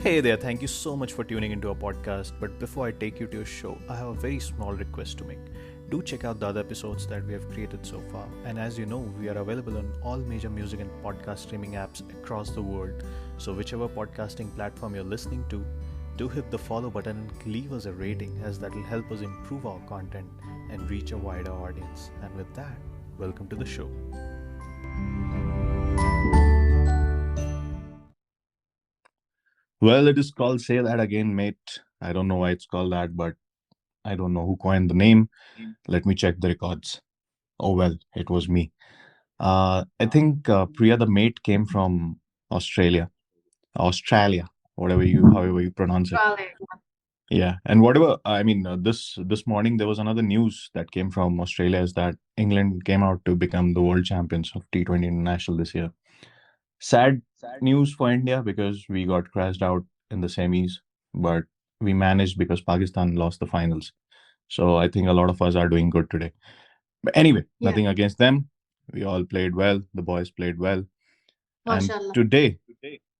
Hey there, thank you so much for tuning into our podcast. But before I take you to your show, I have a very small request to make. Do check out the other episodes that we have created so far. And as you know, we are available on all major music and podcast streaming apps across the world. So, whichever podcasting platform you're listening to, do hit the follow button and leave us a rating, as that will help us improve our content and reach a wider audience. And with that, welcome to the show. Well, it is called Say That Again, Mate. I don't know why it's called that, but I don't know who coined the name. Let me check the records. Oh, well, it was me. I think Priya the mate came from Australia, however you pronounce it. Australia. Yeah, and whatever. I mean, this morning there was another news that came from Australia is that England came out to become the world champions of T20 International this year. Sad news for India because we got crashed out in the semis, but we managed because Pakistan lost the finals. So I think a lot of us are doing good today. But anyway, Yeah, nothing against them. We all played well. The boys played well. And mashallah. today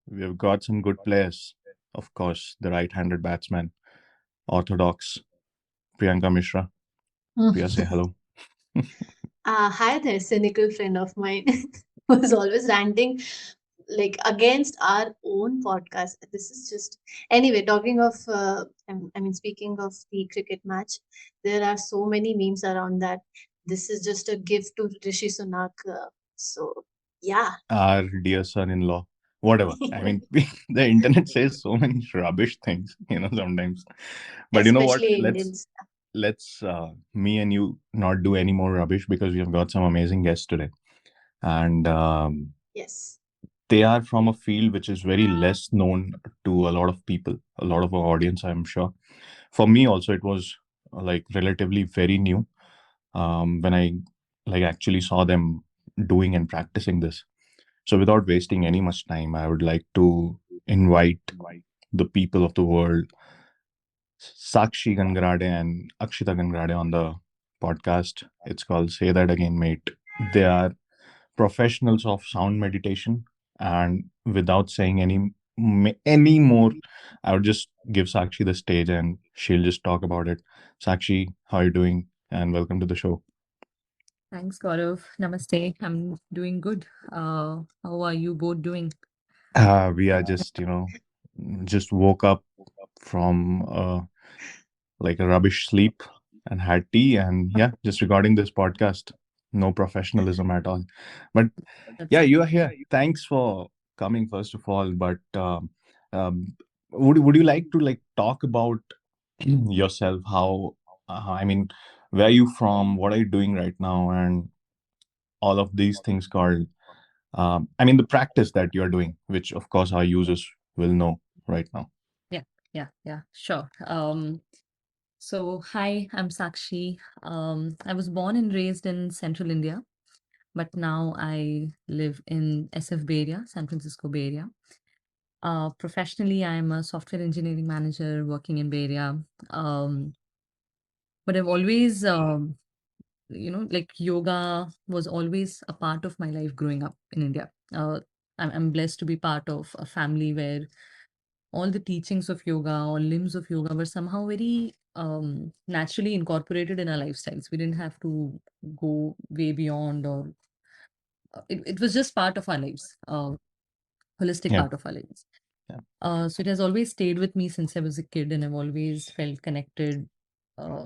we have got some good players. Of course, the right-handed batsman, orthodox Priyanka Mishra. Priya, say hello. Hi there, cynical friend of mine who's always ranting like against our own podcast. This is just anyway. Talking of, speaking of the cricket match, there are so many memes around that. This is just a gift to Rishi Sunak. So yeah, Our dear son-in-law. Whatever. I mean, the internet says so many rubbish things, sometimes. But you know what? especially Let's Indians. let's me and you not do any more rubbish because we have got some amazing guests today, and Yes. they are from a field which is very less known to a lot of people, a lot of our audience, I'm sure. For me also, it was like relatively very new when I like actually saw them doing and practicing this. So without wasting any much time, I would like to invite the people of the world, Sakshi Gangrade and Akshita Gangrade, on the podcast. It's called Say That Again, Mate. They are professionals of sound meditation, and without saying any more, I would just give Sakshi the stage and she'll just talk about it. Sakshi, how are you doing? And welcome to the show. Thanks, Gaurav. Namaste. I'm doing good. How are you both doing? We are just woke up from like a rubbish sleep and had tea, and yeah, just recording this podcast. No professionalism at all. But That's yeah, you okay. are here. Thanks for coming, first of all. But um, would you like to like talk about yourself? How I mean, where are you from? What are you doing right now? And all of these things called I mean, the practice that you're doing, which of course our users will know right now. Yeah, yeah, sure. Hi, I'm Sakshi. I was born and raised in central India, but now I live in SF Bay Area, San Francisco Bay Area. Professionally, I'm a software engineering manager working in Bay Area. Um, but I've always, like yoga was always a part of my life growing up in India. I'm blessed to be part of a family where all the teachings of yoga or limbs of yoga were somehow very naturally incorporated in our lifestyles. We didn't have to go way beyond, or it was just part of our lives, holistic Yeah, part of our lives. yeah, So it has always stayed with me since I was a kid, and I've always felt connected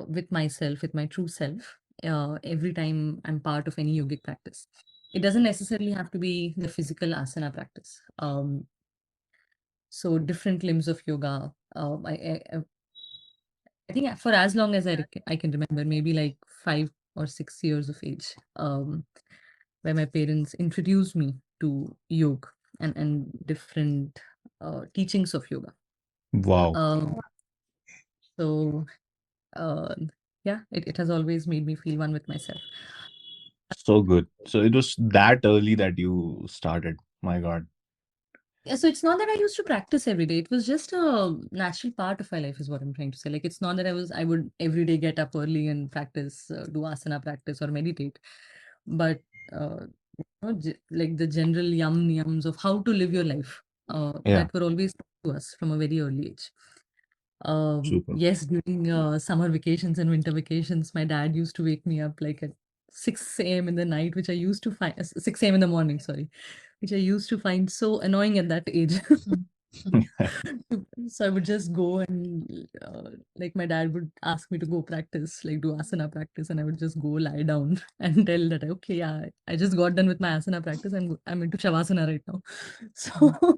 with myself, with my true self, every time I'm part of any yogic practice. It doesn't necessarily have to be the physical asana practice. So different limbs of yoga. I think for as long as I can remember, maybe like 5 or 6 years of age, where my parents introduced me to yoga and different teachings of yoga. wow, Um, so uh, yeah, it has always made me feel one with myself. so good. So it was that early that you started. My God. Yeah, so it's not that I used to practice every day. It was just a natural part of my life, is what I'm trying to say. Like, it's not that I would every day get up early and practice, do asana practice or meditate. But, like the general yums of how to live your life, Yeah, that were always to us from a very early age. Super. Yes, during summer vacations and winter vacations, my dad used to wake me up like at 6 a.m. in the night, which I used to find 6 a.m. in the morning, sorry, which I used to find so annoying at that age. So I would just go and like my dad would ask me to go practice, like do asana practice, and I would just go lie down and tell that okay, yeah, I just got done with my asana practice. I'm into shavasana right now. So,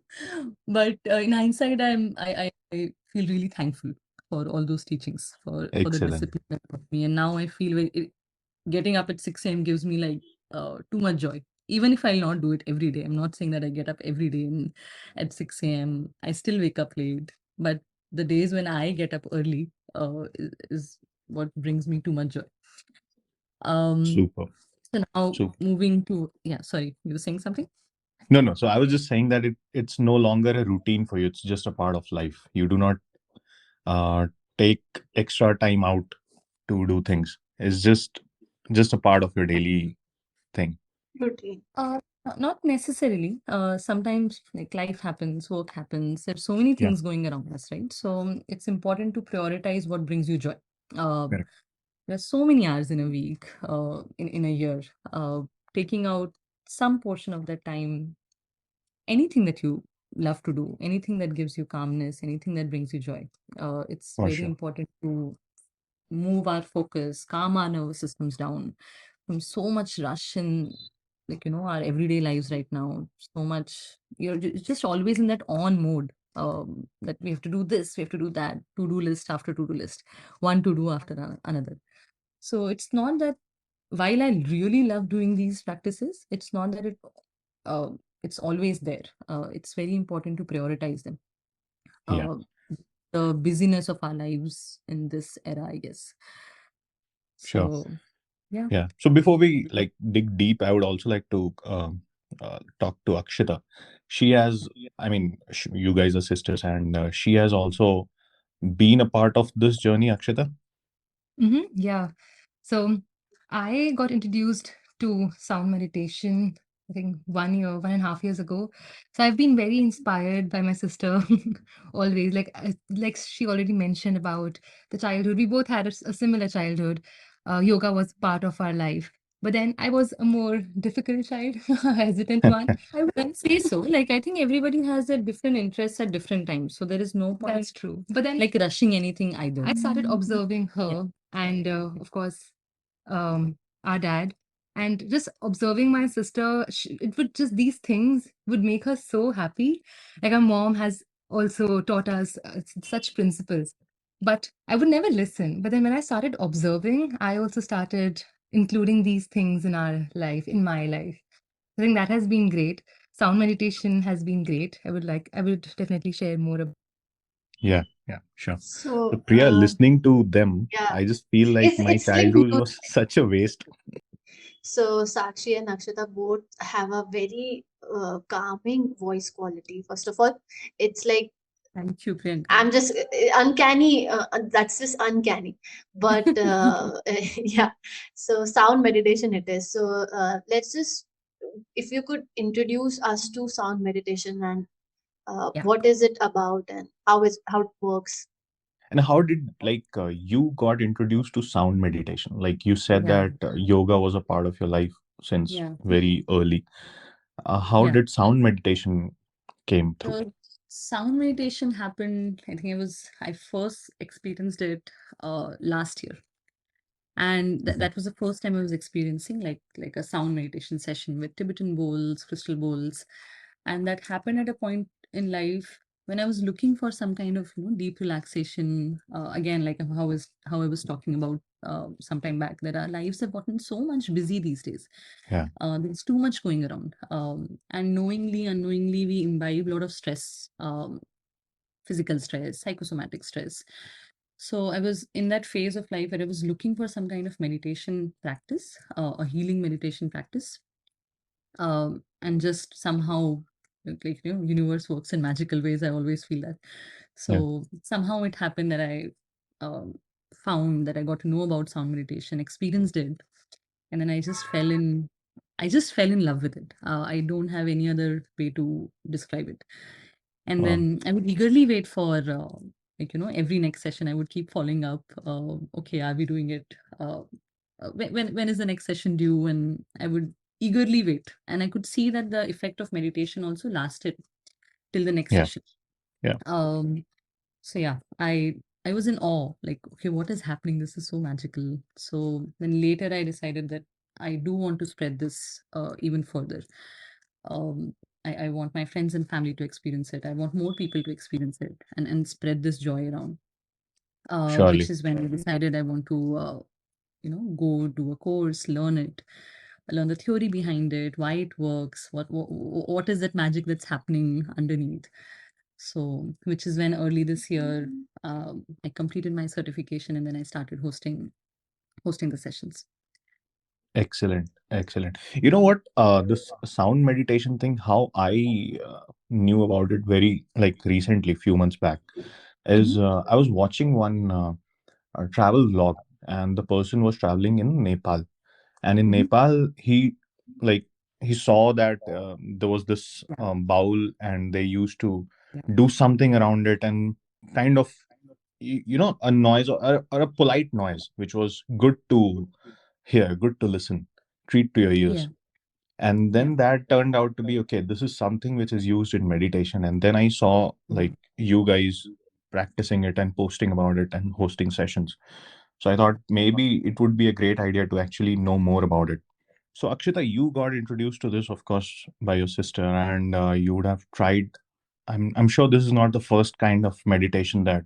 but in hindsight, I feel really thankful for all those teachings, for the Excellent. discipline that taught me, and now I feel getting up at 6 a.m. gives me like too much joy. Even if I'll not do it every day, I'm not saying that I get up every day and at 6 a.m. I still wake up late. But the days when I get up early is what brings me too much joy. Um, Super. so now So moving to, yeah, sorry, you were saying something? no, no. So I was just saying that it's no longer a routine for you. It's just a part of life. You do not uh, take extra time out to do things. It's just a part of your daily thing. Routine. Not necessarily. Sometimes like life happens, work happens. There's so many Yeah. things going around us, right? So it's important to prioritize what brings you joy. Um, Correct. there's so many hours in a week, in a year. Taking out some portion of that time, anything that you love to do, anything that gives you calmness, anything that brings you joy. It's For very sure. important to move our focus, calm our nervous systems down from so much rush in like our everyday lives right now. So much just always in that on mode. That we have to do this, we have to do that, to-do list after to-do list, one to do after another. So it's not that while I really love doing these practices, it's not that uh, it's always there. It's very important to prioritize them. Yeah. Uh, the busyness of our lives in this era, I guess. Sure. So yeah. Yeah. So before we like dig deep, I would also like to talk to Akshita. She has, I mean, you guys are sisters, and she has also been a part of this journey, Akshita. Yeah. So I got introduced to sound meditation, I think 1 year, 1.5 years ago. So I've been very inspired by my sister always. Like she already mentioned about the childhood. We both had a similar childhood. Yoga was part of our life. But then I was a more difficult child, a hesitant one. I wouldn't say so. Like I think everybody has their different interests at different times. So there is no point That's true. but then Like rushing anything either. I started observing Yeah. her and, of course, our dad, and just observing my sister. It would just these things would make her so happy. Like our mom has also taught us such principles, but I would never listen. But then when I started observing, I also started including these things in our life, in my life. I think that has been great. Sound meditation has been great. I would definitely share more about. Yeah. Yeah. Sure. So So, Priya, listening to them, yeah, I just feel like my it's like childhood was such a waste. so Sakshi and Akshita both have a very calming voice quality. First of all, it's like Thank you, Priyanka. I'm just uncanny. That's just uncanny. But yeah, so sound meditation it is. So let's just, if you could introduce us to sound meditation and Yeah. what is it about and how it works. And how did you got introduced to sound meditation? Like you said Yeah. that yoga was a part of your life since Yeah. very early. How Yeah. did sound meditation came through? So sound meditation happened, I think I first experienced it last year. And Mhm. that was the first time I was experiencing like a sound meditation session with Tibetan bowls, crystal bowls. And that happened at a point in life when I was looking for some kind of deep relaxation. Again, like how I was talking about some time back, that our lives have gotten so much busy these days. Yeah. There's too much going around. And knowingly, unknowingly, we imbibe a lot of stress, physical stress, psychosomatic stress. So I was in that phase of life where I was looking for some kind of meditation practice, a healing meditation practice, and just somehow, like universe works in magical ways. I always feel that. Yeah. So somehow it happened that I found that I got to know about sound meditation, experienced it, and then I just fell in love with it. I don't have any other way to describe it. And Wow. then I would eagerly wait for every next session. I would keep following up. Okay, are we doing it? When is the next session due? And I would eagerly wait, and I could see that the effect of meditation also lasted till the next Yeah. session. Yeah. Um, so yeah, I was in awe. Like, okay, what is happening? This is so magical. So then later I decided that I do want to spread this even further. Um, I want my friends and family to experience it. I want more people to experience it and spread this joy around. Which Surely. is when I decided I want to go do a course, learn it, learn the theory behind it, why it works, what is that magic that's happening underneath. So, which is when early this year I completed my certification, and then I started hosting the sessions. Excellent. Excellent. You know what? This sound meditation thing, how I knew about it very like recently, few months back, is Mhm. I was watching one travel vlog, and the person was traveling in Nepal. And in Mhm. Nepal, like he saw that there was this bowl, and they used to Yeah. do something around it, and kind of a noise, or a polite noise, which was good to hear, good to listen, treat to your Yeah. ears. And Yeah. then that turned out to be okay, this is something which is used in meditation. And then I saw Yeah. like you guys practicing it and posting about it and hosting sessions. So I thought maybe it would be a great idea to actually know more about it. So Akshita, you got introduced to this, of course, by your sister, and you would have tried. I'm sure this is not the first kind of meditation that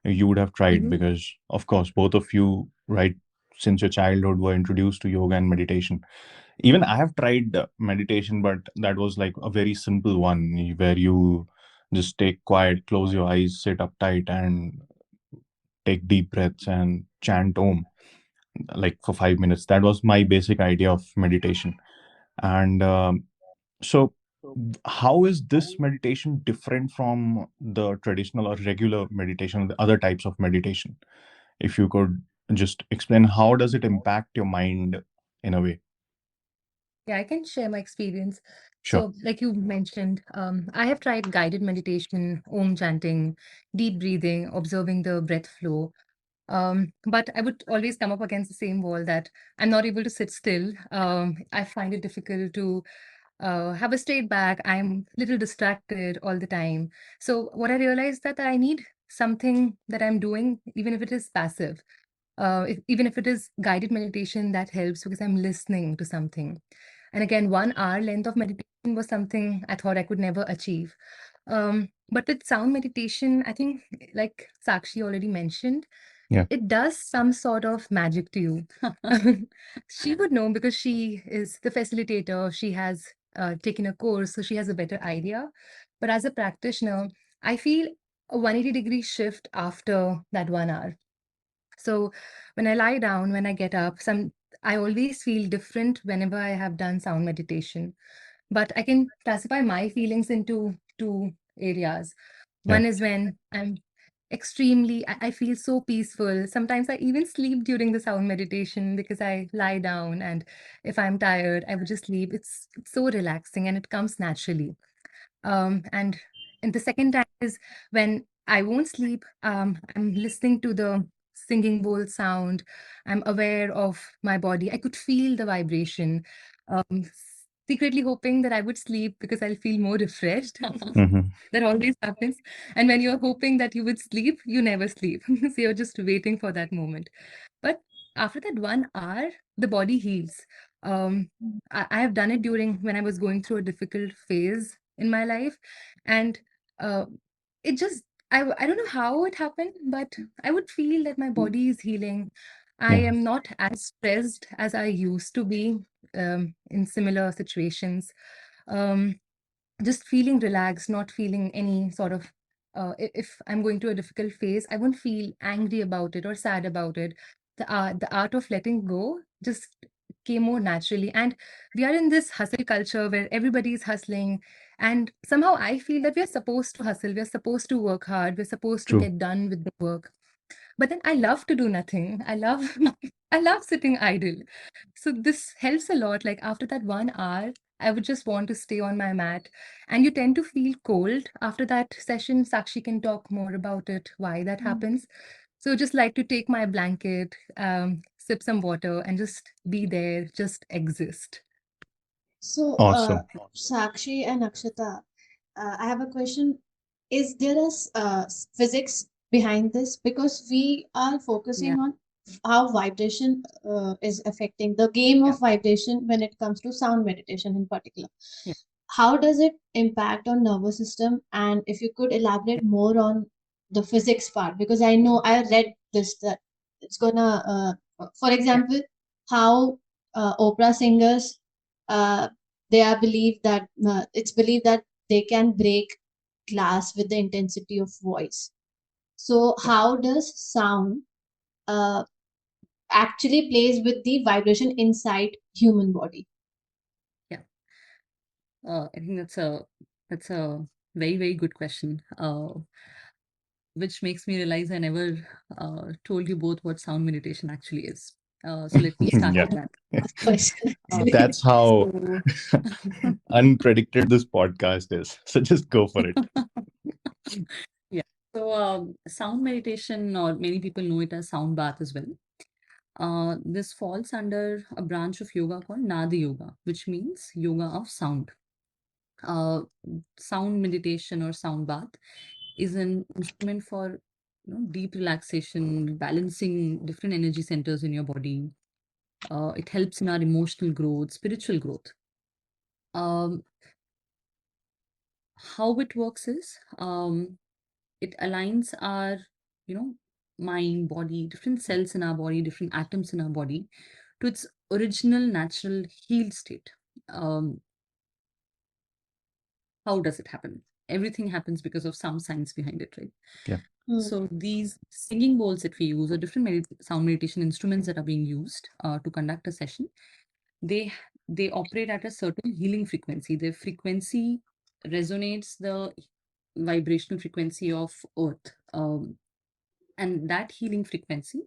you would have tried, Mhm. because of course both of you, right, since your childhood were introduced to yoga and meditation. Even I have tried meditation, but that was like a very simple one where you just stay quiet, close your eyes, sit uptight, and take deep breaths and chant om like for 5 minutes. That was my basic idea of meditation. And so, how is this meditation different from the traditional or regular meditation, the other types of meditation? If you could just explain, how does it impact your mind in a way? Yeah, I can share my experience. Sure. So, like you mentioned, I have tried guided meditation, om chanting, deep breathing, observing the breath flow. But I would always come up against the same wall that I'm not able to sit still. I find it difficult to have a straight back. I'm a little distracted all the time. So what I realized that I need something that I'm doing, even if it is passive, even if it is guided meditation, that helps because I'm listening to something. And again, 1 hour length of meditation was something I thought I could never achieve. But with sound meditation, I think, like Sakshi already mentioned, Yeah. it does some sort of magic to you. She would know because she is the facilitator. She has taken a course, so she has a better idea. But as a practitioner, I feel a 180-degree shift after that 1 hour. So when I lie down, when I get up, I always feel different whenever I have done sound meditation. But I can classify my feelings into two areas. Yeah. One is when I feel so peaceful. Sometimes I even sleep during the sound meditation because I lie down, and if I'm tired, I would just sleep. It's so relaxing and it comes naturally. And the second time is when I won't sleep. I'm listening to the singing bowl sound. I'm aware of my body. I could feel the vibration. Secretly hoping that I would sleep because I'll feel more refreshed. Hmm. That always happens. And when you're hoping that you would sleep, you never sleep. So you're just waiting for that moment. But after that 1 hour, the body heals. Um, I have done it during when I was going through a difficult phase in my life, and uh, it just I don't know how it happened, but I would feel that my body is healing. I Yeah. am not as stressed as I used to be in similar situations. Um, just feeling relaxed, not feeling any sort of if I'm going through a difficult phase, I won't feel angry about it or sad about it. The art of letting go just came more naturally. And we are in this hustle culture where everybody is hustling. And somehow I feel that we are supposed to hustle, we're supposed to work hard, we're supposed to True. get done with the work. But then I love to do nothing. I love I love sitting idle. So this helps a lot. Like after that 1 hour, I would just want to stay on my mat. And you tend to feel cold after that session. Sakshi can talk more about it, why that Mm. happens. So just like to take my blanket, sip some water, and just be there, just exist. So, Awesome. Sakshi and Akshita, I have a question. Is there a physics behind this? Because we are Yeah, focusing on how vibration is affecting the game yeah, of vibration when it comes to sound meditation in particular. yeah, How does it impact on nervous system? And if you could elaborate more on the physics part, because I know I read this that it's gonna, for yeah, example, how opera singers uh, they are believed that it's believed that they can break glass with the intensity of voice. So yeah, how does sound uh, actually plays with the vibration inside human body? yeah. I think that's a very, very good question. Which makes me realize I never told you both what sound meditation actually is. So let me start Yeah. with that. Of course, actually. That's how So, unpredicted this podcast is. So just go for it. yeah. So, sound meditation, or many people know it as sound bath as well. This falls under a branch of yoga called Nada Yoga, which means yoga of sound. Uh, Sound meditation or sound bath is an instrument for deep relaxation, balancing different energy centers in your body. It helps in our emotional growth, spiritual growth. Um, how it works is it aligns our, you know, mind, body, different cells in our body, different atoms in our body to its original natural healed state. Um, how does it happen? Everything happens because of some science behind it, right? Yeah. Hmm. So these singing bowls that we use, or different sound meditation instruments that are being used to conduct a session, they they operate at a certain healing frequency. Their frequency resonates the vibrational frequency of Earth, and that healing frequency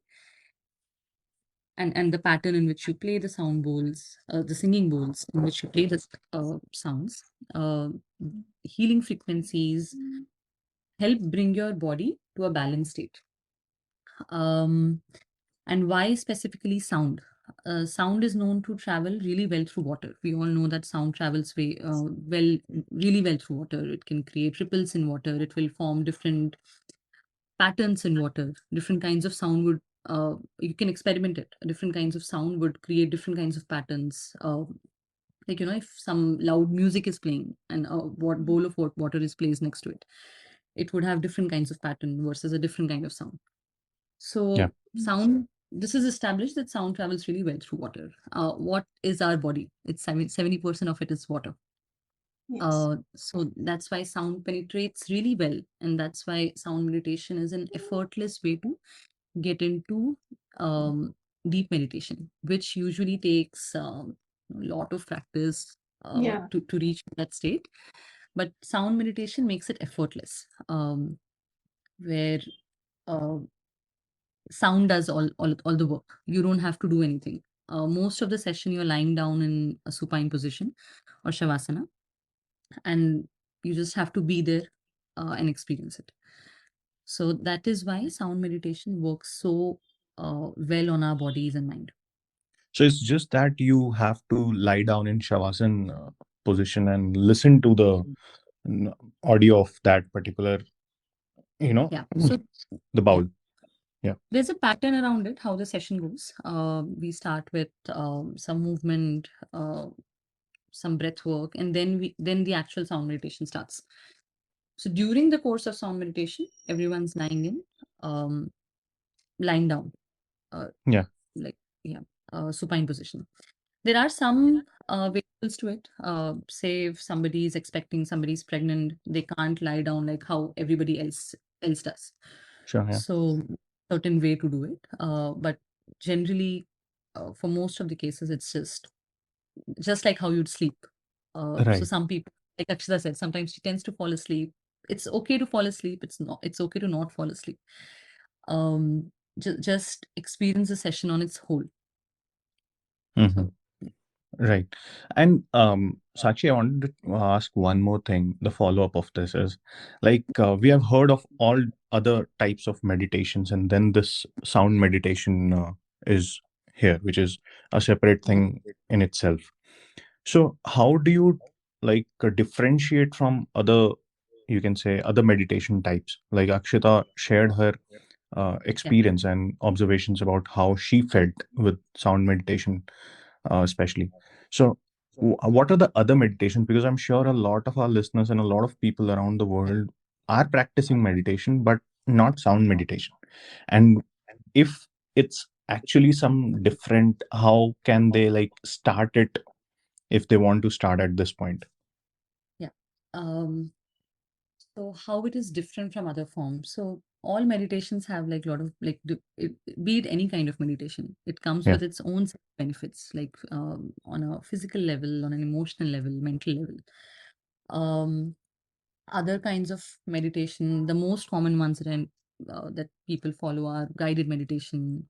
and the pattern in which you play the sound bowls, the singing bowls in which you play the sounds, uh, healing frequencies help bring your body to a balanced state. Um, and why specifically sound? Sound is known to travel really well through water. We all know that sound travels really well through water. It can create ripples in water. It will form different patterns in water. Different kinds of sound would you can experiment it. Different kinds of sound would create different kinds of patterns. Like if some loud music is playing and what bowl of water is placed next to it, it would have different kinds of pattern versus a different kind of sound. Yeah. So sound, this is established that sound travels really well through water. What is our body? It's 70% of it is water. Yes. So that's why sound penetrates really well, and that's why sound meditation is an effortless way to get into um, deep meditation, which usually takes a lot of practice Yeah. to reach that state. But sound meditation makes it effortless, where uh, sound does all the work. You don't have to do anything. Most of the session, you're lying down in a supine position or shavasana, and you just have to be there and experience it. So that is why sound meditation works so well on our bodies and mind. So it's just that you have to lie down in shavasana position and listen to the n- audio of that particular, you know, Yeah. So the yeah, bowl. Yeah. there's a pattern around it, how the session goes. We start with some movement, some breath work, and then the actual sound meditation starts. So during the course of sound meditation, everyone's um, lying down, uh, Yeah. like yeah, supine position. There are some variables to it. Say if somebody is expecting, somebody's pregnant, they can't lie down like how everybody else does. Sure. Yeah. So certain way to do it. But generally, for most of the cases, it's just like how you'd sleep. So Right. some people, like Akshita said, sometimes she tends to fall asleep. It's okay to fall asleep. It's okay to not fall asleep. Um, just experience the session on its whole. Hmm. So Right. And Sakshi, I wanted to ask one more thing. The follow-up of this is like we have heard of all other types of meditations, and then this sound meditation is here, which is a separate yeah, thing in itself. So how do you like differentiate from other, you can say, other meditation types? Like Akshita shared her yeah, experience and observations about how she felt with sound meditation, especially. So, what are the other meditations? Because I'm sure a lot of our listeners and a lot of people around the world are practicing meditation, but not sound meditation. And if it's actually some different, how can they like start it if they want to start at this point? yeah. Um, so how it is different from other forms? So all meditations have like a lot of like be it any kind of meditation, it comes Yeah, with its own set of benefits, like on a physical level, on an emotional level, mental level. Um, Other kinds of meditation, the most common ones that people follow are guided meditation.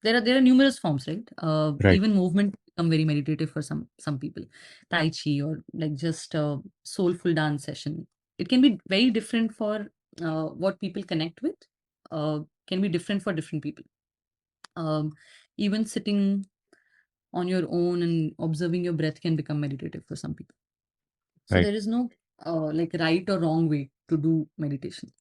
There are numerous forms, right? right. Even movement become very meditative for some people. Tai Chi or like just a soulful dance session. It can be very different for what people connect with. Can be different for different people. Um, Even sitting on your own and observing your breath can become meditative for some people. So Right. there is no like right or wrong way to do meditation.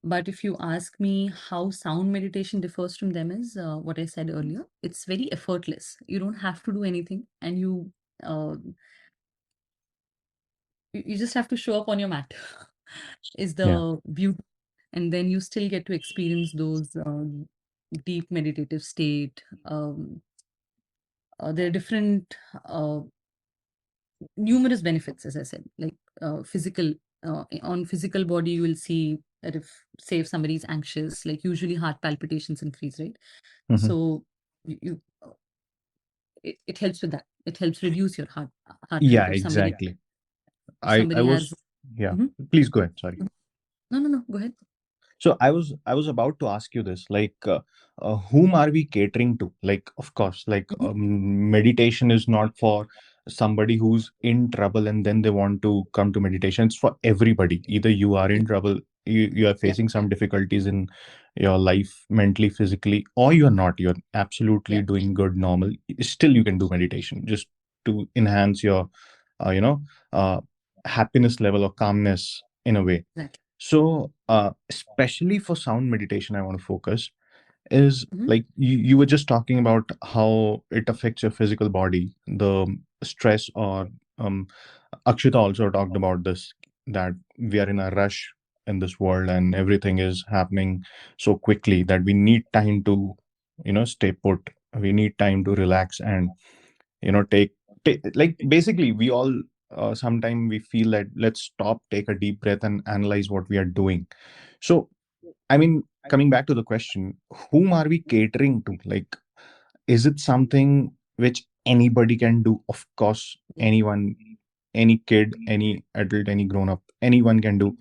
But if you ask me how sound meditation differs from them is what I said earlier. It's very effortless. You don't have to do anything, and uh, you just have to show up on your mat. Is Yeah. the beauty, and then you still get to experience those deep meditative state. There are different uh, numerous benefits, as I said, like physical. On physical body, you will see that say if somebody is anxious, like usually heart palpitations increase, right? Hmm. So it helps with that. It helps reduce your heart Yeah, rate exactly. if I somebody has. was, yeah. Mhm. Please go ahead. Sorry. No, no, no. Go ahead. So I was about to ask you this, like, whom are we catering to? Like, of course, like Mhm. meditation is not for somebody who's in trouble and then they want to come to meditation. It's for everybody. Either you are Yeah, in trouble, you are yeah, facing some difficulties in your life, mentally, physically, or you're not. You're absolutely yeah. doing good, normal. Still, you can do meditation just to enhance your, uh, you know, uh, happiness level or calmness in a way. Exactly. So, especially for sound meditation, I want to focus is Hmm. like you were just talking about how it affects your physical body, the stress, or um, Akshita also talked about this, that we are in a rush in this world and everything is happening so quickly that we need time to, stay put. We need time to relax and take like basically we all sometime we feel that let's stop, take a deep breath and analyze what we are doing. So I mean, coming back to the question, whom are we catering to? Like, is it something which anybody can do? Of course, anyone, any kid, any adult, any grown up, anyone can do.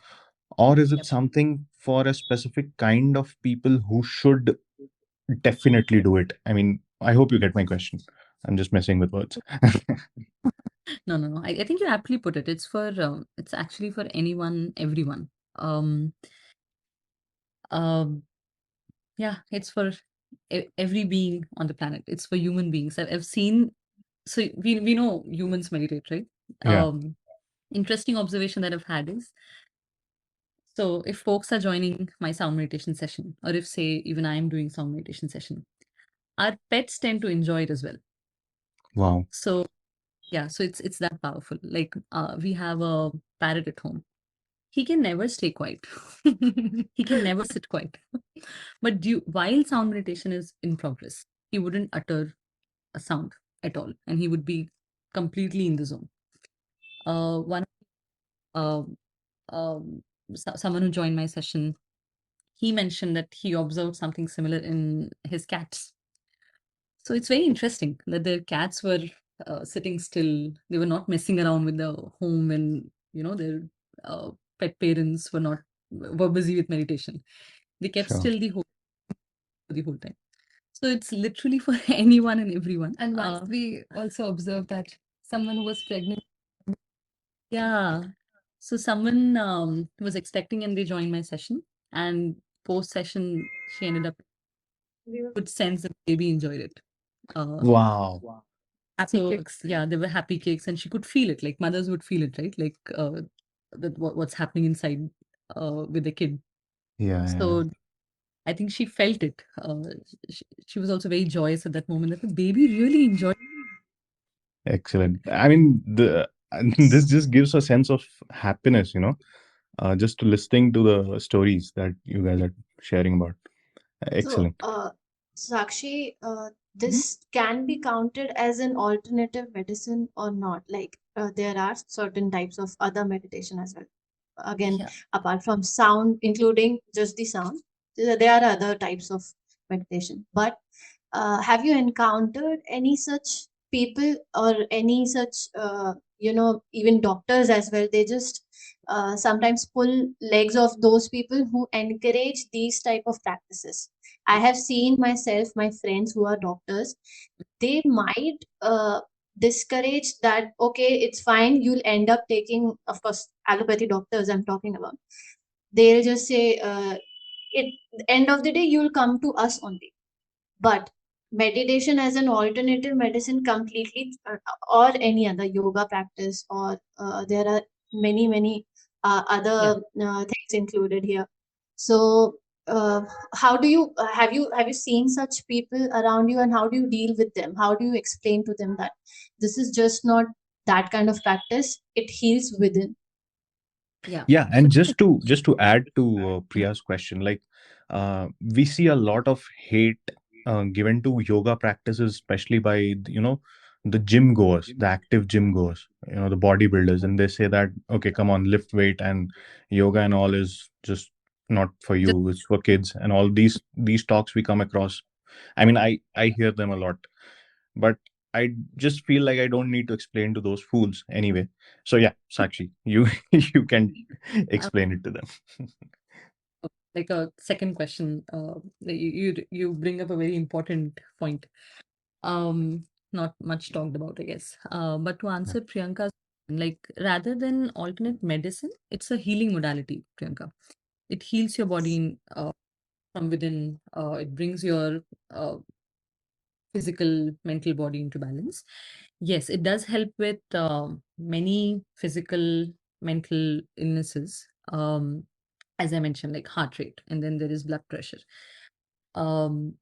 Or is it Yep. something for a specific kind of people who should definitely do it? I mean, I hope you get my question. I'm just messing with words. No, no, no. I think you aptly put it. It's actually for anyone, everyone. Um, um, yeah, it's for every being on the planet. It's for human beings. I've seen. So we know humans meditate, right? Yeah. Interesting observation that I've had is, so if folks are joining my sound meditation session, or if say even I am doing sound meditation session, our pets tend to enjoy it as well. Wow. So yeah, so it's that powerful. Like we have a parrot at home. He can never stay quiet. He can never sit quiet. But while sound meditation is in progress, he wouldn't utter a sound at all, and he would be completely in the zone. One um, someone who joined my session, he mentioned that he observed something similar in his cats. So it's very interesting that their cats were sitting still. They were not messing around with the home, and their uh, pet parents were busy with meditation. They kept Sure. still the whole. the whole time. So it's literally for anyone and everyone. And once we also observed that someone who was pregnant. Yeah. So someone was expecting and they joined my session. And post session, she ended up good sense that the baby enjoyed it. Uh, Wow. happy cakes. Yeah, there were happy cakes, and she could feel it. Like mothers would feel it, right? Like that what's happening inside with the kid. Yeah, yeah. So I think she felt it. She was also very joyous at that moment that the baby really enjoyed. Excellent. I mean, the this just gives a sense of happiness, just listening to the stories that you guys are sharing about. So, Excellent. Sakshi, Mhm. this can be counted as an alternative medicine or not? Like, there are certain types of other meditation as well. Again, Yeah, apart from sound, including just the sound, there are other types of meditation. But have you encountered any such people or any such, even doctors as well? They just sometimes pull legs of those people who encourage these type of practices. I have seen myself, my friends who are doctors, they might discourage that, okay, it's fine, you'll end up taking, of course, allopathy doctors I'm talking about. They'll just say, it end of the day, you'll come to us only. But meditation as an alternative medicine completely, or any other yoga practice, or there are many yeah. other things included here. So how do you have you seen such people around you, and how do you deal with them? How do you explain to them that this is just not that kind of practice, it heals within? Yeah. Yeah, So and just to add to Priya's question, like we see a lot of hate given to yoga practices, especially by the gym goers, the active gym goers, the bodybuilders, and they say that, okay, come on, lift weight, and yoga and all is just not for just you, it's for kids, and all these talks we come across. I mean, I hear them a lot, but I just feel like I don't need to explain to those fools anyway. So yeah, Sakshi, you you can uh, explain it to them. like a second question. You bring up a very important point. Not much talked about, I guess. But to Yeah. answer Priyanka's, like rather than alternate medicine, it's a healing modality, Priyanka. It heals your body from within. It brings your uh, physical, mental body into balance. Yes, it does help with many physical, mental illnesses. As I mentioned, like heart rate, and then there is blood pressure, um,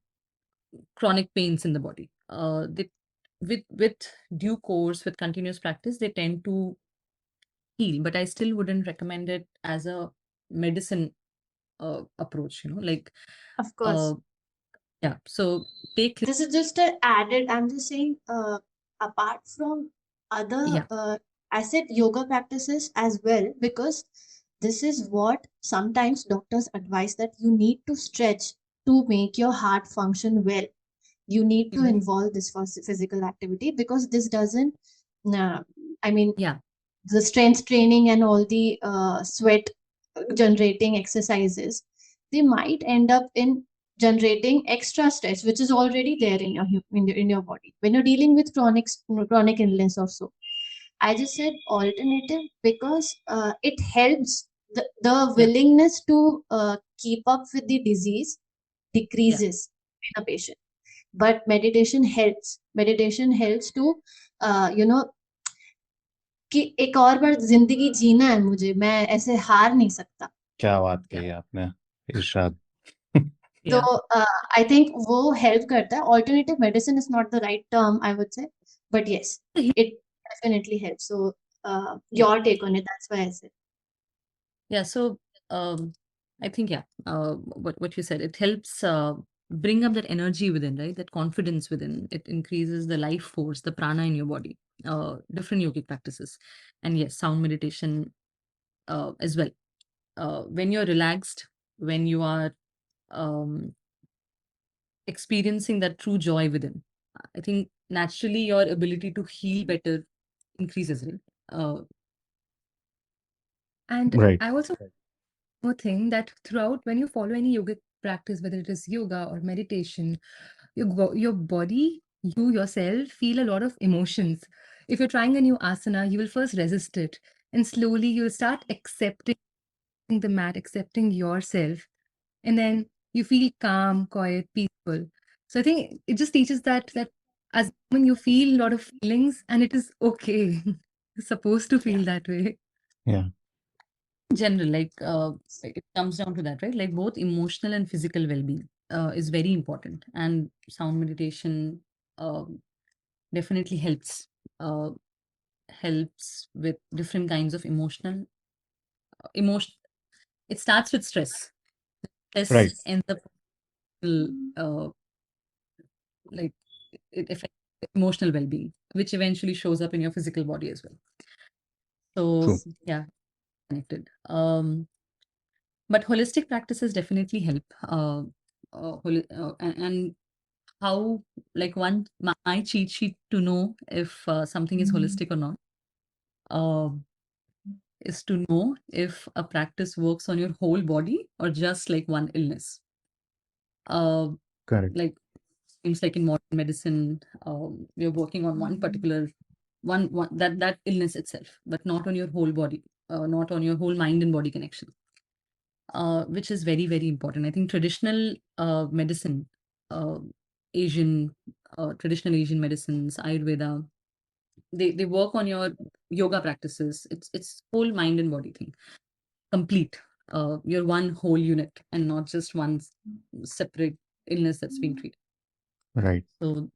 chronic pains in the body. With due course, with continuous practice, they tend to heal. But I still wouldn't recommend it as a medicine approach. Like Of uh, course. yeah. So take This is just a added, I'm just saying, apart from other, yeah, I said yoga practices as well, because this is what sometimes doctors advise, that you need to stretch to make your heart function well. You need to mhm, involve this for physical activity, because this doesn't, uh, I mean, yeah, the strength training and all the sweat generating exercises, they might end up in generating extra stress which is already there in your in your body when you're dealing with chronic illness or so. I just said alternative because it helps, the yeah, willingness to keep up with the disease yeah, decreases in a patient. But meditation helps to you know कि एक और बार जिंदगी जीना है मुझे, मैं ऐसे हार नहीं सकता. क्या बात yeah, कही आपने, इरशाद. तो yeah. आई थिंक वो हेल्प करता है. Alternative medicine is not the right term I would say, but yes, it definitely helps. So Yeah. your take on it, that's why I said. Yeah, so I think what you said, it helps bring up that energy within, right? That confidence within. It increases the life force, the prana in your body. Different yogic practices, and yes, sound meditation as well. When you're relaxed, when you are um, experiencing that true joy within, I think naturally your ability to heal better increases, right? And Right. I also one more thing, that throughout when you follow any yogic practice, whether it is yoga or meditation, your body, you yourself feel a lot of emotions. If you're trying a new asana, you will first resist it, and slowly you'll start accepting the mat, accepting yourself, and then you feel calm, quiet, peaceful. So I think it just teaches that as a woman you feel a lot of feelings, and it is okay. You're supposed to Yeah. feel that way. Yeah. General, like it comes down to that, right? Like both emotional and physical well-being is very important, and sound meditation definitely uh, helps with different kinds of emotion. It starts with stress. Stress Right. ends up uh, like it affects emotional well-being, which eventually shows up in your physical body as well. So True. Yes. yeah, connected. But holistic practices definitely help. And how, like, my cheat sheet to know if something is holistic or not uh, is to know if a practice works on your whole body or just like one illness. Uh, Correct. like seems like in modern medicine, we're working on one particular one that illness itself, but not on your whole body, not on your whole mind and body connection, which is very, very important. I think traditional medicine, uh, Asian, traditional Asian medicines, Ayurveda, they work on your yoga practices. It's whole mind and body thing, complete. You're one whole unit and not just one separate illness that's being treated. Right. So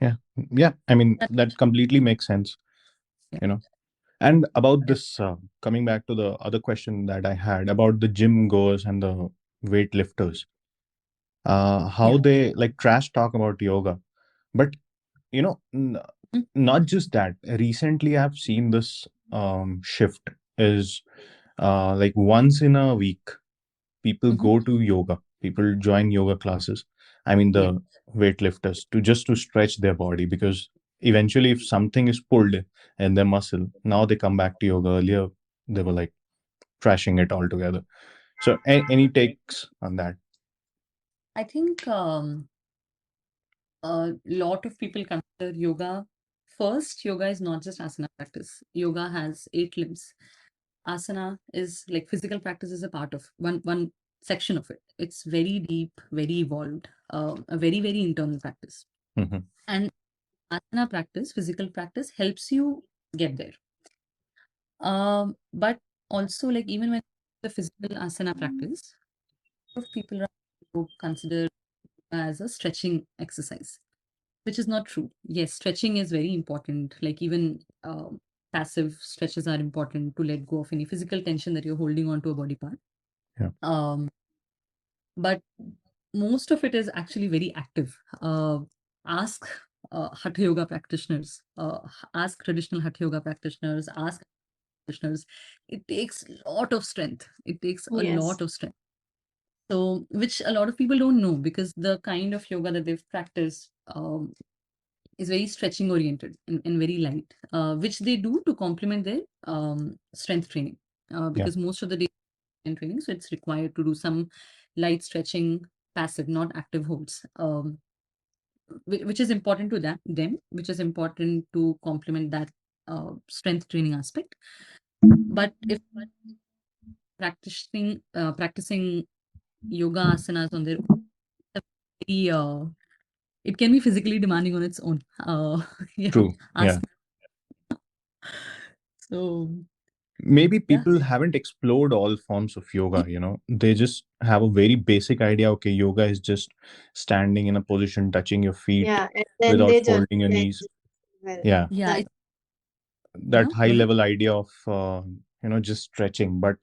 Yeah. Yeah. I mean, that, that completely makes sense, yeah, you know. And about this, coming back to the other question that I had about the gym goers and the weightlifters, how yeah. they like trash talk about yoga. But, you know, Mhm, not just that. Recently, I've seen this shift is like once in a week, people mhm, go to yoga, people join yoga classes. I mean, yeah. the weightlifters to just to stretch their body because eventually, if something is pulled in their muscle, now they come back to yoga. Earlier, they were like trashing it altogether. So, any takes on that? I think a lot of people consider yoga. First, yoga is not just asana practice. Yoga has 8 limbs. Asana is like physical practice is a part of one section of it. It's very deep, very evolved, a very, very internal practice. Hmm. And asana practice, physical practice, helps you get there. But also, like, even when the physical asana practice, a lot of people who consider as a stretching exercise, which is not true. Yes, stretching is very important. Like, even passive stretches are important to let go of any physical tension that you're holding on to a body part. Yeah. Um, but most of it is actually very active. Ask Hatha yoga practitioners, ask traditional Hatha yoga practitioners, ask practitioners. It takes a lot of strength. It takes a Yes. lot of strength. So, which a lot of people don't know because the kind of yoga that they've practiced is very stretching oriented and very light, which they do to complement their strength training. Yeah. Because most of the day in training, so it's required to do some light stretching, passive, not active holds, which is important to them, which is important to complement that strength training aspect. But if practicing yoga asanas on their own, very, it can be physically demanding on its own. Yeah, True. Yeah. ask. So Maybe yeah, people haven't explored all forms of yoga, they just have a very basic idea. Okay, yoga is just standing in a position, touching your feet Yeah. And then without they just folding your say, knees. well, Yeah, yeah, that it, that high go ahead. level idea of just stretching. But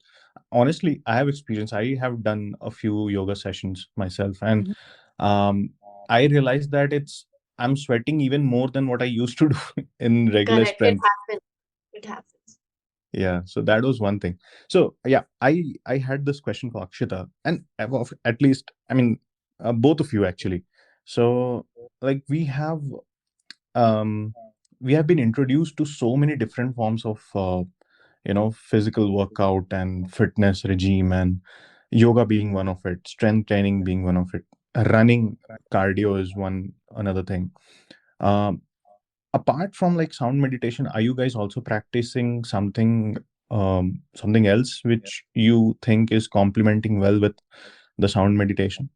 honestly, I have experience. I have done a few yoga sessions myself, and Mhm. um I realized that I'm sweating even more than what I used to do in regular correct. It strength. happens. It happens. Yeah, so that was one thing. So yeah, I had this question for Akshita, and at least, I mean, both of you actually. So like um we have been introduced to so many different forms of physical workout and fitness regime, and yoga being one of it, strength training being one of it, running, cardio is one another thing. Um, Apart from like sound meditation, are you guys also practicing something else which you think is complementing well with the sound meditation?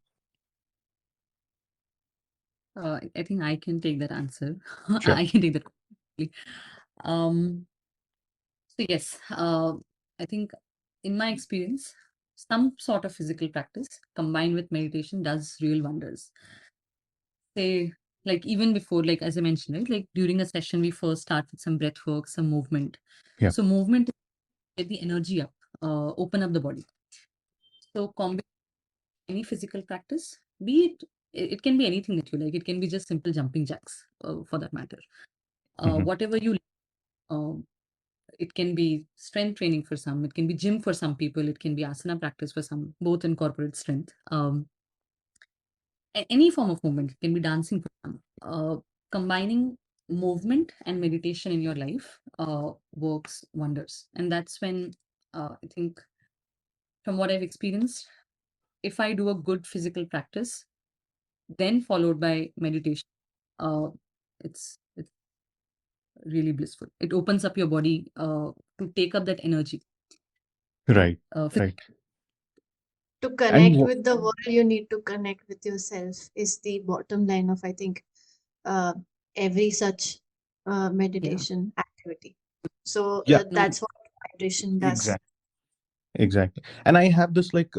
I think I can take that answer. Sure. I can take that. Um, so yes, I think in my experience, some sort of physical practice combined with meditation does real wonders. Say, like even before, like as I mentioned, right, like during a session, we first start with some breath work, some movement. Yeah. So movement, get the energy up, open up the body. So combine any physical practice, be it can be anything that you like. It can be just simple jumping jacks, for that matter. Hmm. Whatever you um, it can be strength training for some, it can be gym for some people, it can be asana practice for some, both incorporate strength. Any form of movement, it can be dancing for some. Combining movement and meditation in your life works wonders. And that's when I think, from what I've experienced, if I do a good physical practice, then followed by meditation, uh, it's really blissful. It opens up your body to take up that energy. Right. Phys- Right. To And connect with the world, you need to connect with yourself, is the bottom line of, I think, uh, every such yeah, meditation activity. So yeah, no, that's what vibration does. exactly. Exactly. And I have this like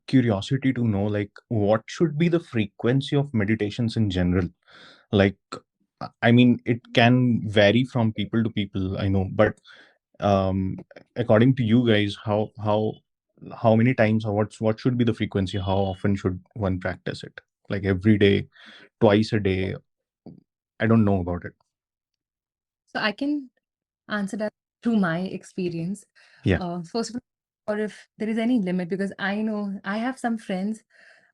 curiosity to know like what should be the frequency of meditations in general. Like, I mean, it can vary from people to people, I know, but um, according to you guys, how many times or what should be the frequency? How often should one practice it? Like every day, twice a day? I don't know about it. So I can answer that through my experience. Yeah. First of all, or if there is any limit, because I know I have some friends,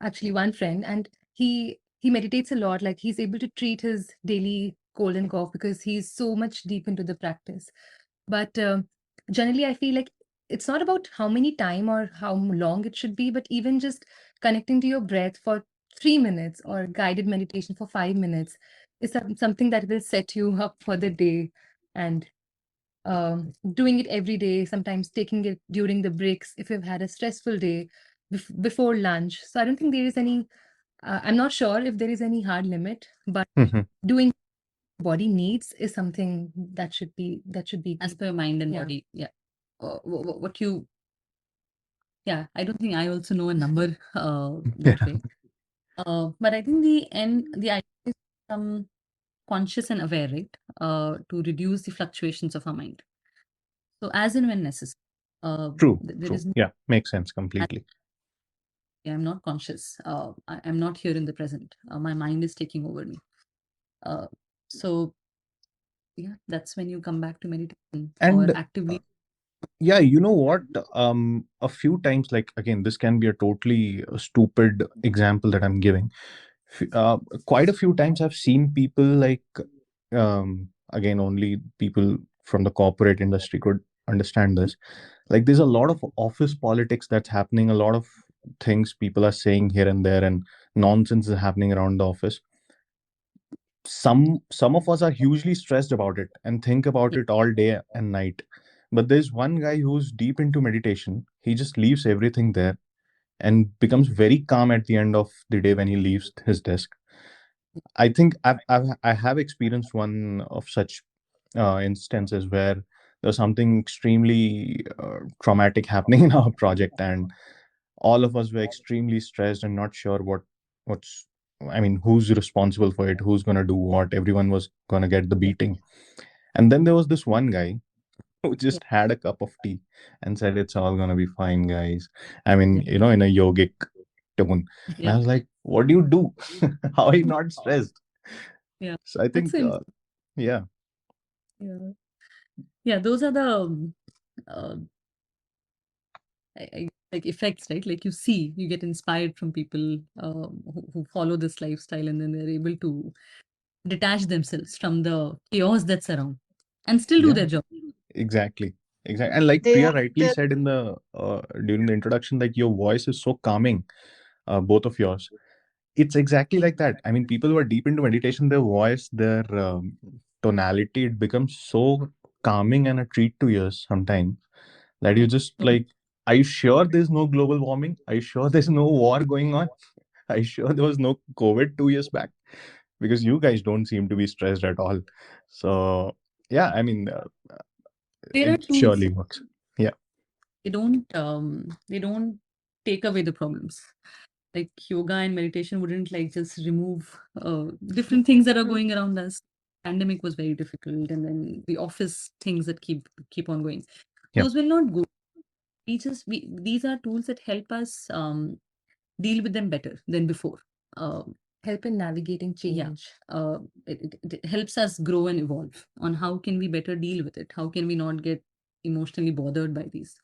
actually one friend, and he meditates a lot. Like he's able to treat his daily cold and cough because he's so much deep into the practice. But generally, I feel like it's not about how many time or how long it should be, but even just connecting to your breath for 3 minutes or guided meditation for 5 minutes is something that will set you up for the day. And doing it every day, sometimes taking it during the breaks if you've had a stressful day before lunch. So I don't think there is any, I'm not sure if there is any hard limit, but Hmm. doing body needs is something that should be as per your mind and yeah. body. Yeah. What you, yeah, I don't think I also know a number Yeah. that way. But I think the idea is some conscious and aware, right? To reduce the fluctuations of our mind. So as and when necessary. True. There True. is no, Yeah. Makes sense completely. I'm not conscious. I'm not here in the present. My mind is taking over me. Uh, so yeah, that's when you come back to meditation or And actively. yeah, you know what? A few times, like again, this can be a totally stupid example that I'm giving. Quite a few times, I've seen people like, again, only people from the corporate industry could understand this. Like, there's a lot of office politics that's happening, a lot of things people are saying here and there, and nonsense is happening around the office. Some of us are hugely stressed about it and think about Yeah, it all day and night, but there's one guy who's deep into meditation. He just leaves everything there and becomes very calm at the end of the day when he leaves his desk. I think I have experienced one of such instances where there's something extremely traumatic happening in our project, and all of us were extremely stressed and not sure what's I mean, who's responsible for it, who's going to do what. Everyone was going to get the yeah, beating. And then there was this one guy who yeah, just had a cup of tea and said, it's all going to be fine, guys. I yeah, mean, in a yogic tone. And yeah, I was like, what do you do? How are you not stressed? yeah. So I That's think, him. yeah. Yeah, yeah. Those are the uh, like effects, right? Like you get inspired from people who follow this lifestyle, and then they're able to detach themselves from the chaos that's around and still do Yeah, their job. exactly. Exactly. And like They Priya have rightly the said in the during the introduction, like your voice is so calming, both of yours. It's exactly like that. I mean, people who are deep into meditation, their voice, their tonality, it becomes so calming and a treat to ears sometimes that you just like, are you sure there's no global warming? Are you sure there's no war going on? Are you sure there was no COVID 2 years back? Because you guys don't seem to be stressed at all. So yeah, I mean, There are it tools. surely works. Yeah, They don't take away the problems. Like yoga and meditation wouldn't like just remove different things that are going around us. Pandemic was very difficult, and then the office things that keep on going. yeah, Those will not go. These are tools that help us deal with them better than before. Um, Help in navigating yeah, change. it helps us grow and evolve on how can we better deal with it. How can we not get emotionally bothered by these?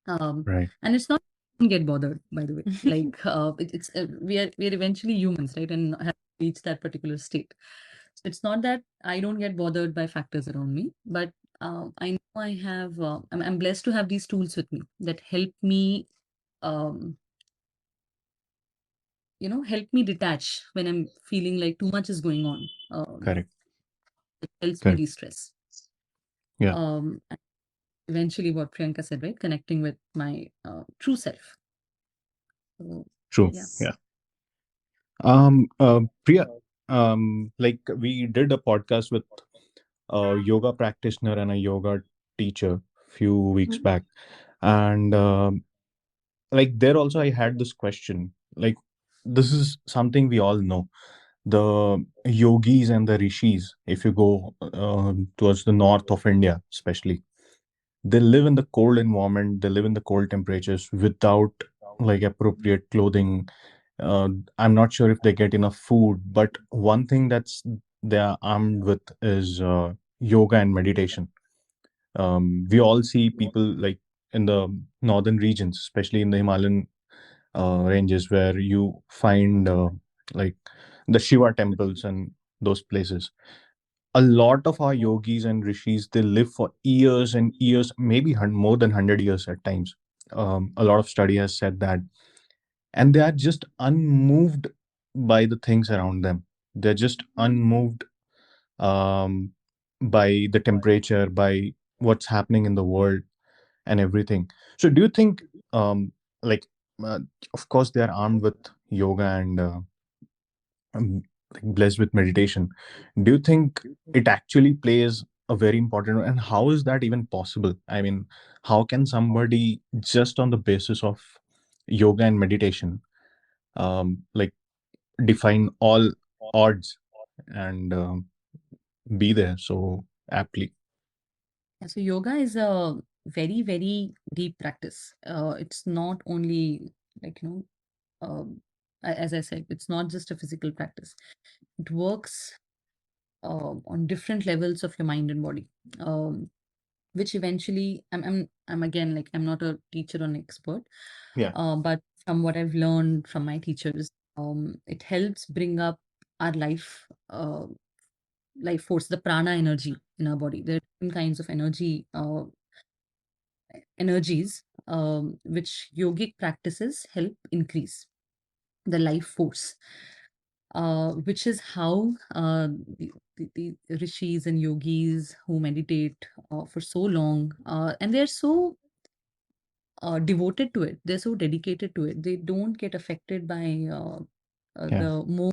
right, And it's not get bothered, by the way. Like it's we are eventually humans, right? And have reached that particular state. So it's not that I don't get bothered by factors around me, but I know I have. I'm blessed to have these tools with me that help me. Um, help me detach when I'm feeling like too much is going on. correct, It helps me correct. de-stress. Yeah, And eventually, what Priyanka said, right? Connecting with my true self. So, true. yeah. Yeah. Priya, like we did a podcast with a yoga practitioner and a yoga teacher few weeks Mhm. back, and like there also I had this question. Like, this is something we all know. The yogis and the rishis, if you go towards the north of India, especially, they live in the cold environment. They live in the cold temperatures without like appropriate clothing. I'm not sure if they get enough food, but one thing that's they are armed with is yoga and meditation. We all see people like in the northern regions, especially in the Himalayan ranges, where you find like the Shiva temples and those places. A lot of our yogis and rishis, they live for years and years, maybe more than 100 years at times. A lot of study has said that, and they are just unmoved by the things around them. They're just unmoved um, by the temperature, by what's happening in the world and everything. So do you think um, like uh, of course they are armed with yoga and um, like blessed with meditation, do you think it actually plays a very important role? And how is that even possible? I mean, how can somebody just on the basis of yoga and meditation like define all odds and be there so aptly? Yeah, so yoga is a very, very deep practice. It's not only like, as I said, it's not just a physical practice. It works on different levels of your mind and body, which eventually, I'm again like I'm not a teacher or an expert, Yeah, but from what I've learned from my teachers, it helps bring up our life force, the prana energy in our body. There are different kinds of energies which yogic practices help increase the life force, which is how the rishis and yogis who meditate for so long, and they're so devoted to it, they're so dedicated to it, they don't get affected by yeah, the more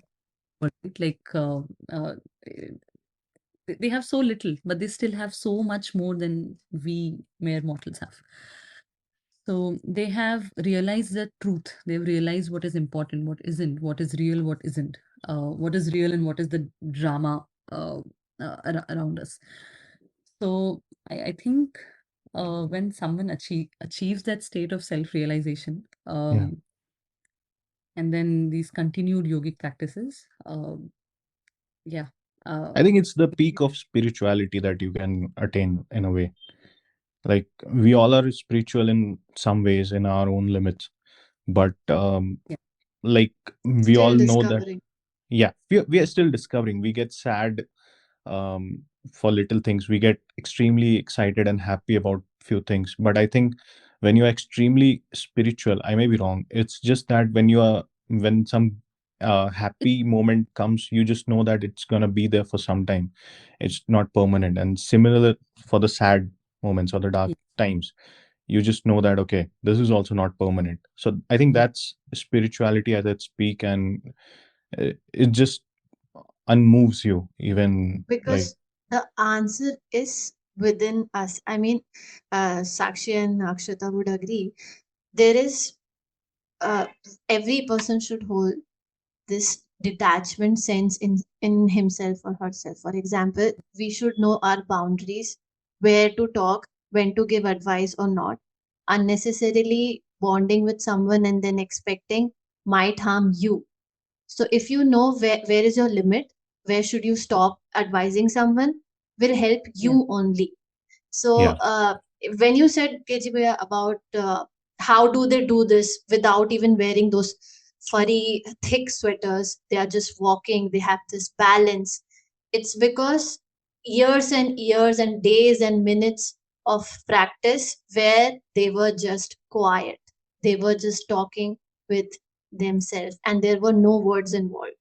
like they have so little, but they still have so much more than we mere mortals have. So they have realized the truth. They've realized what is important, what isn't, what is real, what isn't, what is real, and what is the drama around us. So I think when someone achieves that state of self realization, yeah. and then these continued yogic practices, yeah, uh, I think it's the peak of spirituality that you can attain in a way. Like we all are spiritual in some ways in our own limits, but yeah, like we all still know that, discovering. yeah, we are still discovering. We get sad for little things. We get extremely excited and happy about few things. But I think when you're extremely spiritual, I may be wrong, it's just that when some happy moment comes, you just know that it's gonna be there for some time. It's not permanent. And similar for the sad moments or the dark Ye- times, you just know that okay, this is also not permanent. So I think ye- that's spirituality at its peak, and it just unmoves you even like. Because the answer is within us. I mean, Sakshi and Akshita would agree. There is uh, every person should hold this detachment sense in himself or herself. For example, we should know our boundaries, where to talk, when to give advice or not. Unnecessarily bonding with someone and then expecting might harm you. So if you know where is your limit, where should you stop advising someone, will help Yeah. you only. So Yeah. when you said KG Bhaiya, about how do they do this without even wearing those furry thick sweaters, they are just walking, they have this balance. It's because years and years and days and minutes of practice where they were just quiet, they were just talking with themselves and there were no words involved.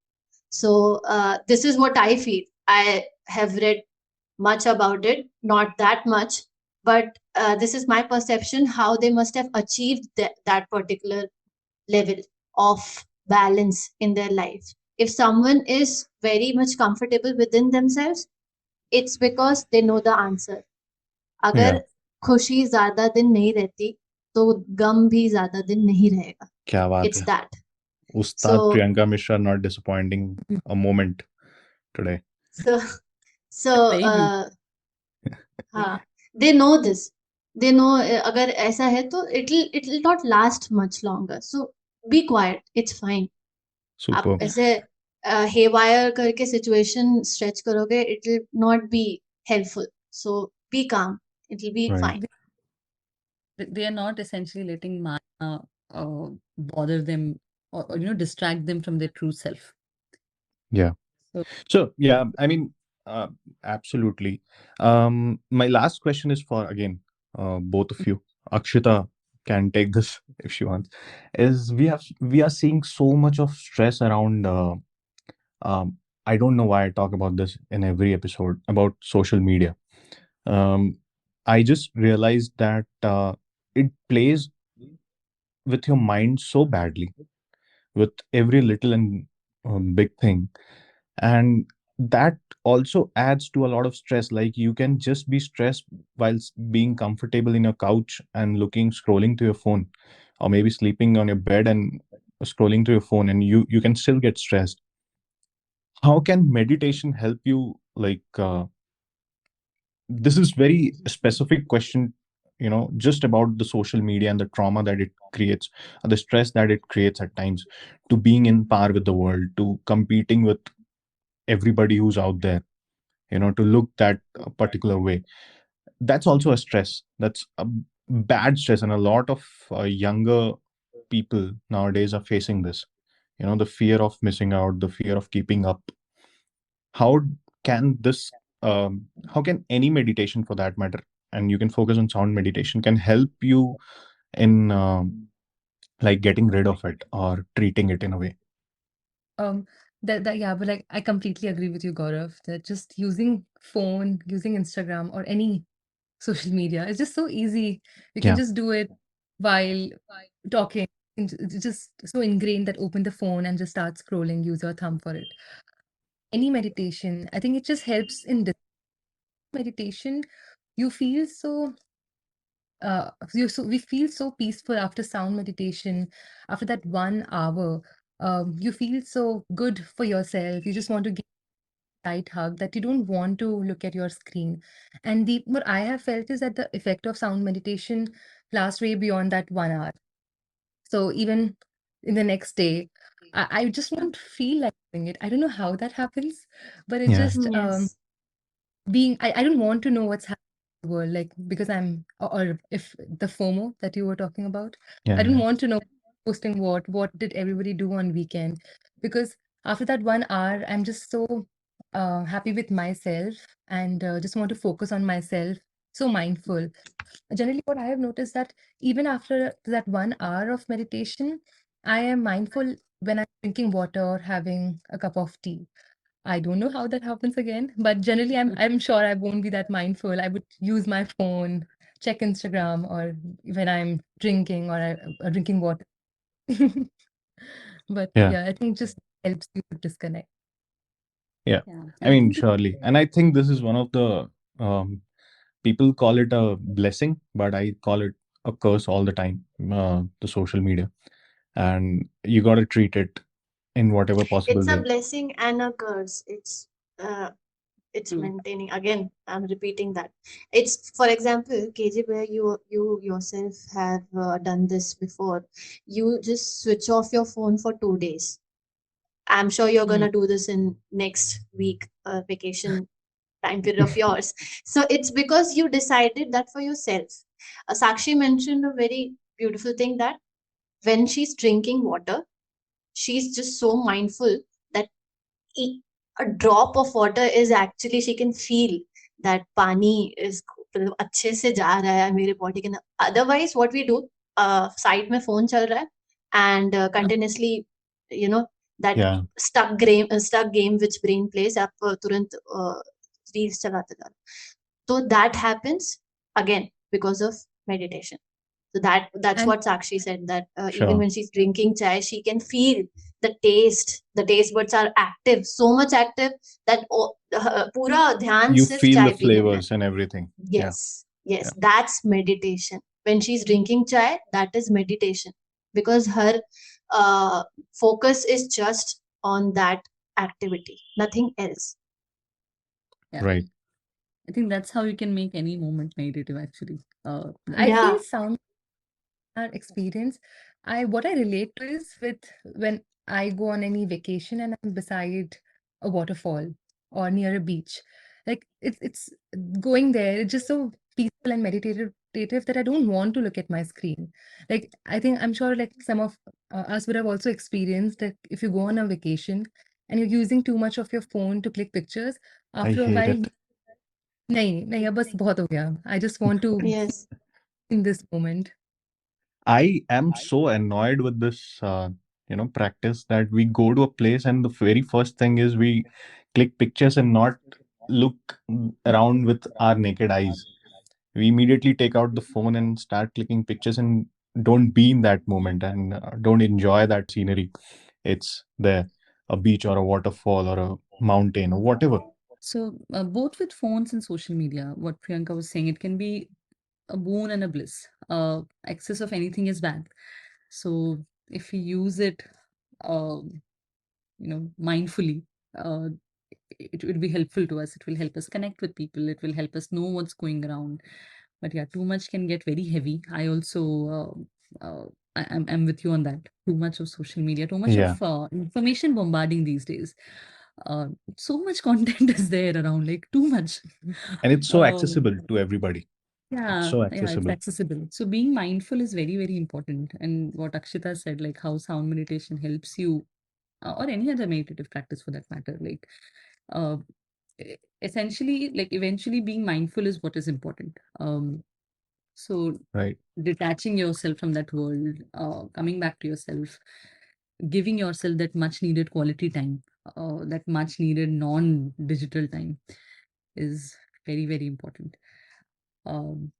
So this is what I feel. I have read much about it, not that much, but this is my perception how they must have achieved that particular level of balance in their life. If someone is very much comfortable within themselves, it's because they know the answer. Yeah. अगर खुशी ज्यादा दिन नहीं रहती तो गम भी ज्यादा दिन नहीं रहेगा. क्या बात It's है. that. Ustad So Priyanka Mishra not disappointing a moment today. so so That's very beautiful. हाँ, they know this. They know अगर ऐसा है तो it'll not last much longer. So be quiet. It's fine. आप Superb. ऐसे haywire करके situation stretch करोगे, it'll not be helpful. So be calm. It'll be Right. fine. They are not essentially letting Maya bother them, or distract them from their true self. Yeah. So So yeah, I mean, uh, absolutely. My last question is for again, both of you. Akshita can take this if she wants. Is we are seeing so much of stress around. I don't know why I talk about this in every episode about social media. Um, I just realized that it plays with your mind so badly with every little and big thing, and that also adds to a lot of stress. Like you can just be stressed while being comfortable in your couch and looking scrolling to your phone, or maybe sleeping on your bed and scrolling to your phone, and you can still get stressed. How can meditation help you, like this is very specific question, just about the social media and the trauma that it creates, the stress that it creates at times, to being in par with the world, to competing with everybody who's out there, to look that particular way. That's also a stress. That's a bad stress, and a lot of younger people nowadays are facing this, the fear of missing out, the fear of keeping up. How can this how can any meditation for that matter, and you can focus on sound meditation, can help you in like getting rid of it or treating it in a way? Um, that yeah, but like I completely agree with you, Gaurav, that just using phone, using Instagram or any social media is just so easy. You can Yeah. just do it while talking. It's just so ingrained that open the phone and just start scrolling, use your thumb for it. Any meditation, I think it just helps in meditation. You feel so we feel so peaceful after sound meditation. After that 1 hour, you feel so good for yourself. You just want to give a tight hug that you don't want to look at your screen. And the what I have felt is that the effect of sound meditation lasts way beyond that 1 hour. So even in the next day, I just won't feel like doing it. I don't know how that happens, but it Yeah. just Yes. I don't want to know what's happening in the world, like because or if the FOMO that you were talking about, I don't Yeah. want to know posting what did everybody do on weekend, because after that 1 hour, I'm just so happy with myself and just want to focus on myself, so mindful. generally what I have noticed that even after that 1 hour of meditation, I am mindful when I'm drinking water or having a cup of tea. I don't know how that happens again, but generally I'm sure I won't be that mindful. I would use my phone, check Instagram, or when I'm drinking or drinking water. But Yeah. yeah, I think just helps you to disconnect. Yeah. Yeah, I and I mean, think surely. And I think this is one of the people call it a blessing, but I call it a curse all the time. The social media, and you got to treat it in whatever possible It's a way. blessing and a curse. Uh, it's true. maintaining. Again, I'm repeating that. It's, for example, KJ, where you yourself have done this before. You just switch off your phone for 2 days. I'm sure you're Mm. gonna do this in next week, vacation time period of yours. So it's because you decided that for yourself. Sakshi mentioned a very beautiful thing, that when she's drinking water, she's just so mindful that e- a drop of water is actually, she can feel that pani is मतलब अच्छे से जा रहा है मेरे body के अंदर. Otherwise what we do, side में फोन चल रहा है, and continuously, you know, that Yeah. stuck game which brain plays, आप तुरंत रील्स चलाते जा रहे हो. So that happens again because of meditation. So that's And what Sakshi said, that even Sure. when she's drinking chai, she can feel the taste. The taste buds are active, so much active that पूरा ध्यान You सिर्फ feel the चाय पीने में है. flavors and everything. Yeah. Yes, Yeah. yes, that's meditation. When she's drinking chai, that is meditation, because her uh, focus is just on that activity, nothing else. Yeah, Right. I think that's how you can make any moment meditative. Actually, I feel Yeah. sound our experience, I what I relate to is with when I go on any vacation and I'm beside a waterfall or near a beach. Like it's going there, it's just so peaceful and meditative that I don't want to look at my screen. Like I think I'm sure like some of us would have also experienced that if you go on a vacation and you're using too much of your phone to click pictures, I after a hate while, it. नहीं नहीं अब बस बहुत हो गया. I just want to Yes. in this moment. I am so annoyed with this, practice that we go to a place and the very first thing is we click pictures and not look around with our naked eyes. We immediately take out the phone and start clicking pictures and don't be in that moment and don't enjoy that scenery. It's there, a beach or a waterfall or a mountain or whatever. so both with phones and social media, what Priyanka was saying, it can be a boon and a bliss. Excess of anything is bad. So if we use it, um, mindfully, uh, it will be helpful to us. It will help us connect with people. It will help us know what's going around. But yeah, too much can get very heavy. I also, I'm with you on that. Too much of social media, too much Yeah. of information bombarding these days. So much content is there around, like too much. And it's so Um, accessible to everybody. It's yeah, so yeah, it's accessible. accessible. So being mindful is very, very important. And what Akshita said, like how sound meditation helps you, or any other meditative practice for that matter, like uh, essentially, like eventually being mindful is what is important. So Right. detaching yourself from that world, coming back to yourself, giving yourself that much needed quality time, that much needed non-digital time is very, very important. Um,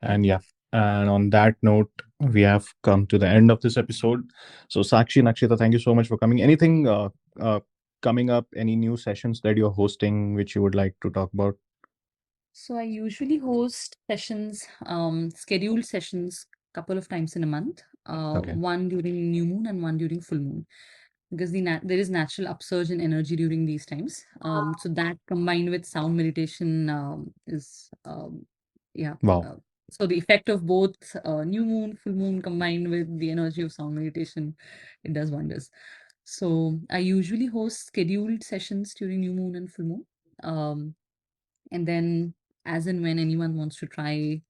yeah. And yeah, and on that note, we have come to the end of this episode. So Sakshi and Akshita, thank you so much for coming. Anything uh, coming up? Any new sessions that you're hosting which you would like to talk about? So I usually host sessions, scheduled sessions, couple of times in a month. Okay. One during new moon and one during full moon, because there is natural upsurge in energy during these times. So that combined with sound meditation is yeah. Wow. Uh, so the effect of both new moon, full moon combined with the energy of sound meditation, it does wonders. So I usually host scheduled sessions during new moon and full moon. And then as and when anyone wants to try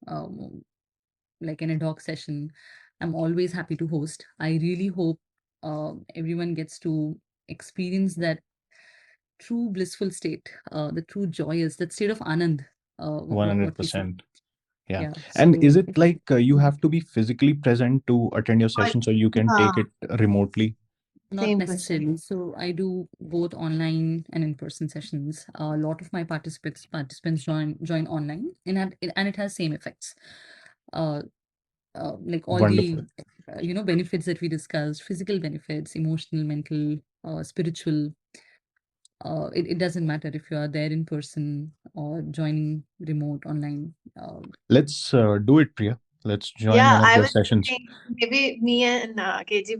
like an ad hoc session, I'm always happy to host. I really hope everyone gets to experience that true blissful state, the true joyous, that state of anand, what we say. 100%. Yeah. Yeah. And is So it like you have to be physically present to attend your Or, session, so you can take it remotely? not same question. necessarily. So I do both online and in-person sessions. A lot of my participants join online, and it has same effects. Uh, like all the Wonderful. benefits that we discussed: physical benefits, emotional, mental, spiritual. It doesn't matter if you are there in person or joining remote online. Let's do it, Priya. Let's join Yeah, one of I your was sessions. thinking maybe me and KG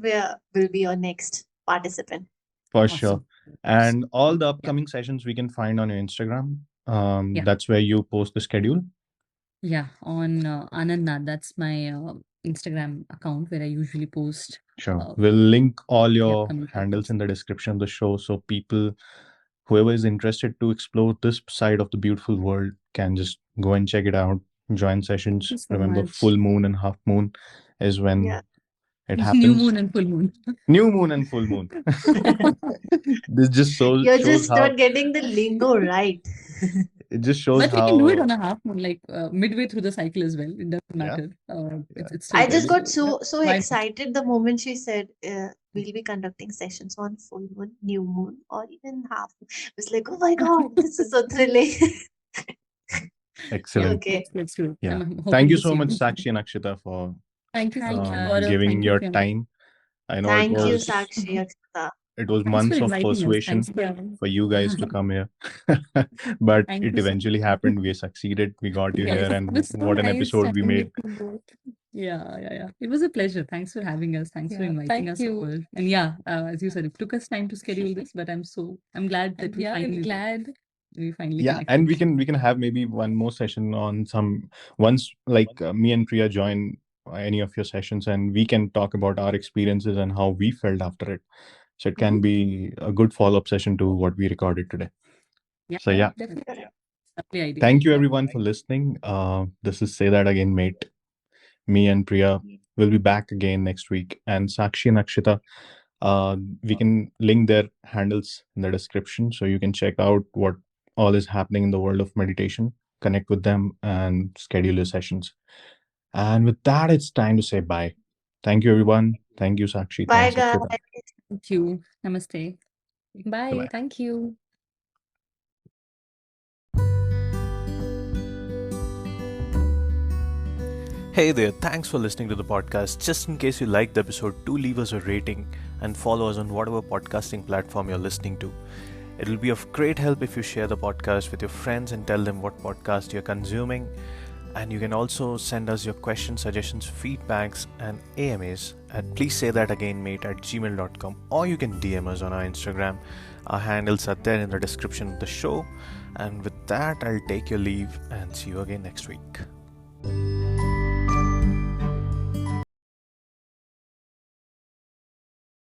will be your next participant. For sure. Awesome. And all the Yeah. upcoming sessions we can find on your Instagram. Yeah. That's where you post the schedule. Yeah, on Ananda, that's my Instagram account where I usually post Sure. uh, We'll link all the your upcoming handles topics. in the description of the show, so people, whoever is interested to explore this side of the beautiful world, can just go and check it out. Join Thank sessions. you so Remember, much. full moon and half moon is Yeah. when it New happens. moon and full moon. New moon and full moon. This just You're shows just not how getting the lingo right. it just shows But we can do it how. on a half moon, like midway through the cycle as well. It doesn't Yeah, matter. yeah. It's still I good. just Any got So yeah, so why not? excited the moment she said we'll be conducting sessions on full moon, new moon, or even half moon. I was like, oh my god, this is so thrilling. Yeah, excellent. Okay. let's do it. Yeah. I'm Thank hoping you to so see much, you. Sakshi and Akshita, for Thank you, Thank you. Gaurav. giving Thank you, your Priyanka. time. I know it Thank you, was Sakshi Akshita. Thanks for months of inviting us. Thanks, persuasion Priyanka. for you guys to come here, but Thank it you so eventually happened. We succeeded. We got you Yes, here, it and was so what an nice episode we chatting with made. you both. Yeah. It was a pleasure. Thanks for having us. Thanks for Yeah, inviting thank us you. over. And yeah, as you said, it took us time to schedule this, but I'm glad that And yeah, I'm glad. we finally Yeah, and connected. we can have maybe one more session on some once, like me and Priya join any of your sessions, and we can talk about our experiences and how we felt after it. So it can Mhm. be a good follow-up session to what we recorded today. Yeah, So yeah, Definitely. lovely idea. thank you everyone for listening. This is Say That Again, Mate. Me and Priya will be back again next week, and Sakshi and Akshita, we can link their handles in the description so you can check out what all is happening in the world of meditation, connect with them, and schedule your sessions. And with that, it's time to say bye. Thank you, everyone. Thank you, Sakshi. Bye, Thanks, guys. Akshita. Thank you. Namaste. Bye. Bye. Thank you. Hey there, thanks for listening to the podcast. Just in case you liked the episode, do leave us a rating and follow us on whatever podcasting platform you're listening to. It will be of great help if you share the podcast with your friends and tell them what podcast you're consuming. And you can also send us your questions, suggestions, feedbacks, and AMAs at pleasesaythatagainmate@gmail.com, or you can DM us on our Instagram. Our handles are there in the description of the show. And with that, I'll take your leave and see you again next week.